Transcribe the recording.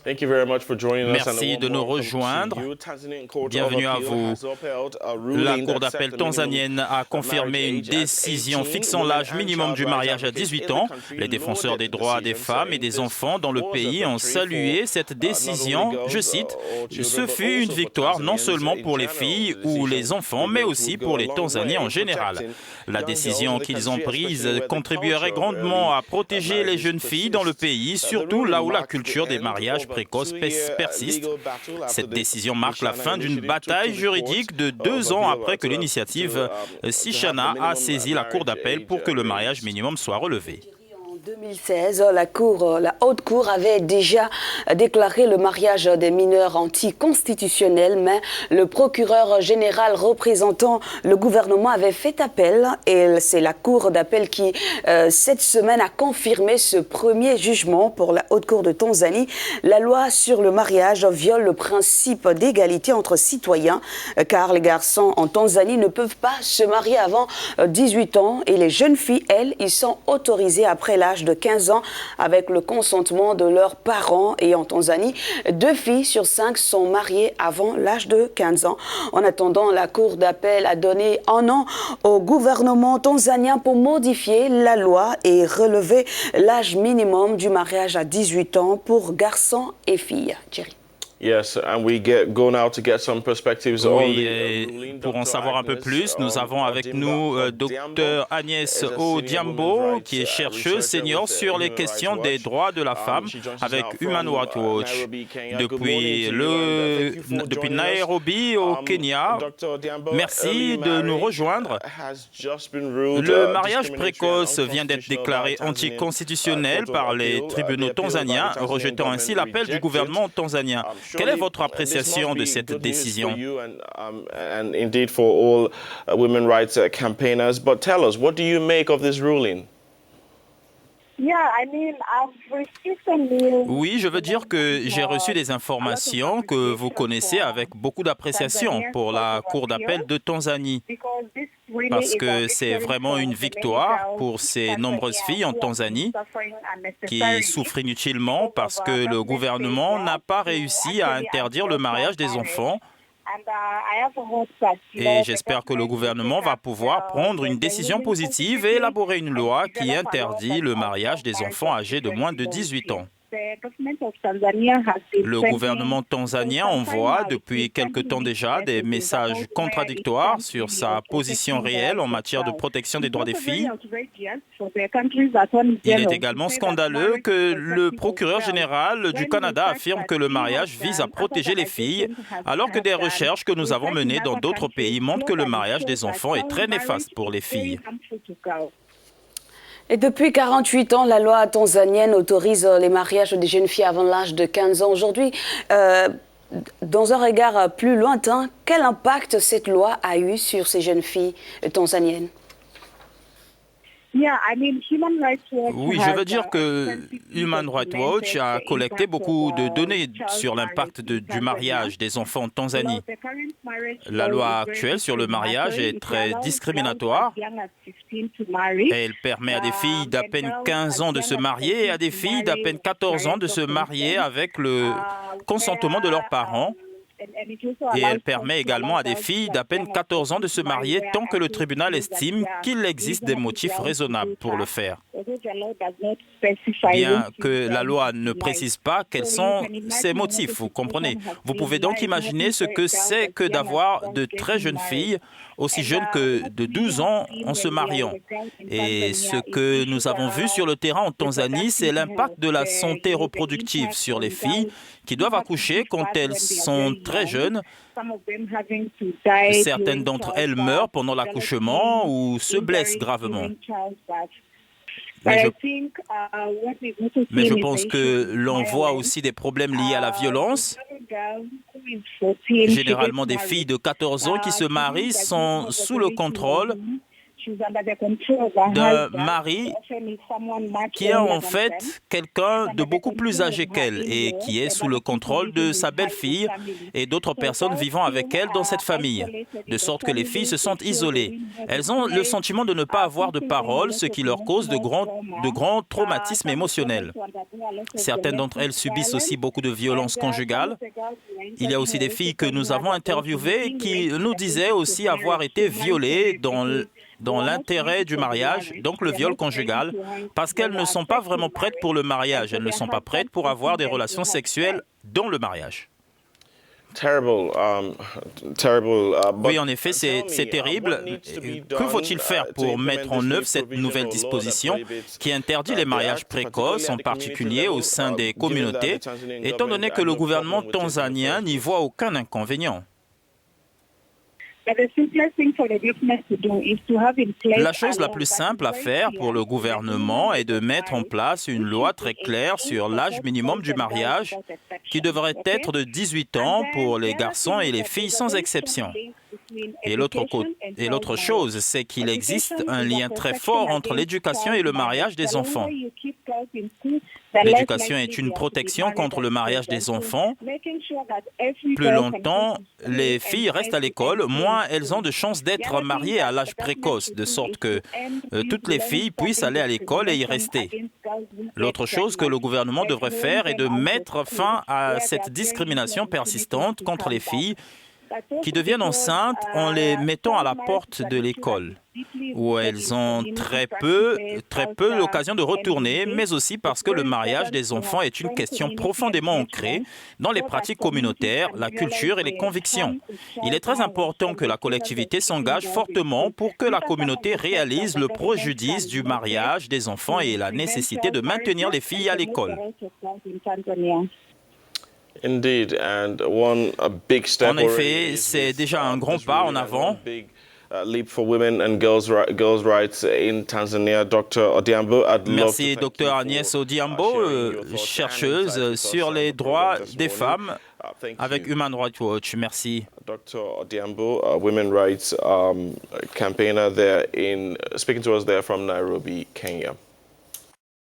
Merci de nous rejoindre. Bienvenue à vous. La Cour d'appel tanzanienne a confirmé une décision fixant l'âge minimum du mariage à 18 ans. Les défenseurs des droits des femmes et des enfants dans le pays ont salué cette décision. Je cite, « Ce fut une victoire non seulement pour les filles ou les enfants, mais aussi pour les Tanzaniens en général. La décision qu'ils ont prise contribuerait grandement à protéger les jeunes filles dans le pays, surtout là où la culture des mariages précoces persiste. Cette décision marque la fin d'une bataille juridique de 2 ans après que l'initiative Sichana a saisi la Cour d'appel pour que le mariage minimum soit relevé. En 2016, la Haute Cour avait déjà déclaré le mariage des mineurs anticonstitutionnel, mais le procureur général représentant le gouvernement avait fait appel et c'est la Cour d'appel qui, cette semaine, a confirmé ce premier jugement pour la Haute Cour de Tanzanie. La loi sur le mariage viole le principe d'égalité entre citoyens, car les garçons en Tanzanie ne peuvent pas se marier avant 18 ans et les jeunes filles, elles, ils sont autorisées après l'âge de 15 ans avec le consentement de leurs parents. Et en Tanzanie, 2 filles sur 5 sont mariées avant l'âge de 15 ans. En attendant, la Cour d'appel a donné un an au gouvernement tanzanien pour modifier la loi et relever l'âge minimum du mariage à 18 ans pour garçons et filles. Thierry. Yes, and we go now to get some perspectives on Oui, pour en savoir un peu plus, nous avons avec nous Dr Agnès Odiambo, qui est chercheuse senior sur les questions des droits de la femme avec Human Rights Watch. Depuis Nairobi au Kenya, merci de nous rejoindre. Le mariage précoce vient d'être déclaré anticonstitutionnel par les tribunaux tanzaniens, rejetant ainsi l'appel du gouvernement tanzanien. Quelle est votre appréciation de cette décision? And indeed for all women rights campaigners. But tell us, what do you make of this ruling? Oui, je veux dire que j'ai reçu des informations que vous connaissez avec beaucoup d'appréciation pour la Cour d'appel de Tanzanie. Parce que c'est vraiment une victoire pour ces nombreuses filles en Tanzanie qui souffrent inutilement parce que le gouvernement n'a pas réussi à interdire le mariage des enfants. Et j'espère que le gouvernement va pouvoir prendre une décision positive et élaborer une loi qui interdit le mariage des enfants âgés de moins de 18 ans. Le gouvernement tanzanien envoie depuis quelque temps déjà des messages contradictoires sur sa position réelle en matière de protection des droits des filles. Il est également scandaleux que le procureur général du Canada affirme que le mariage vise à protéger les filles, alors que des recherches que nous avons menées dans d'autres pays montrent que le mariage des enfants est très néfaste pour les filles. Et depuis 48 ans, la loi tanzanienne autorise les mariages des jeunes filles avant l'âge de 15 ans. Aujourd'hui, dans un regard plus lointain, quel impact cette loi a eu sur ces jeunes filles tanzaniennes? Oui, je veux dire que Human Rights Watch a collecté beaucoup de données sur l'impact du mariage des enfants en Tanzanie. La loi actuelle sur le mariage est très discriminatoire. Elle permet à des filles d'à peine 15 ans de se marier et à des filles d'à peine 14 ans de se marier avec le consentement de leurs parents. Et elle permet également à des filles d'à peine 14 ans de se marier tant que le tribunal estime qu'il existe des motifs raisonnables pour le faire. Bien que la loi ne précise pas quels sont ces motifs, vous comprenez. Vous pouvez donc imaginer ce que c'est que d'avoir de très jeunes filles, aussi jeunes que de 12 ans, en se mariant. Et ce que nous avons vu sur le terrain en Tanzanie, c'est l'impact de la santé reproductive sur les filles qui doivent accoucher quand elles sont très jeunes. Certaines d'entre elles meurent pendant l'accouchement ou se blessent gravement. Mais je pense que l'on voit aussi des problèmes liés à la violence. Généralement, des filles de 14 ans qui se marient sont sous le contrôle d'un mari qui est en fait quelqu'un de beaucoup plus âgé qu'elle et qui est sous le contrôle de sa belle-fille et d'autres personnes vivant avec elle dans cette famille, de sorte que les filles se sentent isolées. Elles ont le sentiment de ne pas avoir de parole, ce qui leur cause de grands traumatismes émotionnels. Certaines d'entre elles subissent aussi beaucoup de violences conjugales. Il y a aussi des filles que nous avons interviewées qui nous disaient aussi avoir été violées dans l'intérêt du mariage, donc le viol conjugal, parce qu'elles ne sont pas vraiment prêtes pour le mariage. Elles ne sont pas prêtes pour avoir des relations sexuelles dans le mariage. Oui, en effet, c'est terrible. Que faut-il faire pour mettre en œuvre cette nouvelle disposition qui interdit les mariages précoces, en particulier au sein des communautés, étant donné que le gouvernement tanzanien n'y voit aucun inconvénient? La chose la plus simple à faire pour le gouvernement est de mettre en place une loi très claire sur l'âge minimum du mariage qui devrait être de 18 ans pour les garçons et les filles sans exception. Et l'autre chose, c'est qu'il existe un lien très fort entre l'éducation et le mariage des enfants. L'éducation est une protection contre le mariage des enfants. Plus longtemps les filles restent à l'école, moins elles ont de chances d'être mariées à l'âge précoce, de sorte que toutes les filles puissent aller à l'école et y rester. L'autre chose que le gouvernement devrait faire est de mettre fin à cette discrimination persistante contre les filles qui deviennent enceintes en les mettant à la porte de l'école, où elles ont très peu l'occasion de retourner, mais aussi parce que le mariage des enfants est une question profondément ancrée dans les pratiques communautaires, la culture et les convictions. Il est très important que la collectivité s'engage fortement pour que la communauté réalise le préjudice du mariage des enfants et la nécessité de maintenir les filles à l'école. En effet, c'est déjà un grand pas en avant. Merci, Dr Agnès Odhiambo, chercheuse sur les droits des femmes avec Human Rights Watch. Merci. Dr Odhiambo, women's rights campaigner there speaking to us there from Nairobi, Kenya.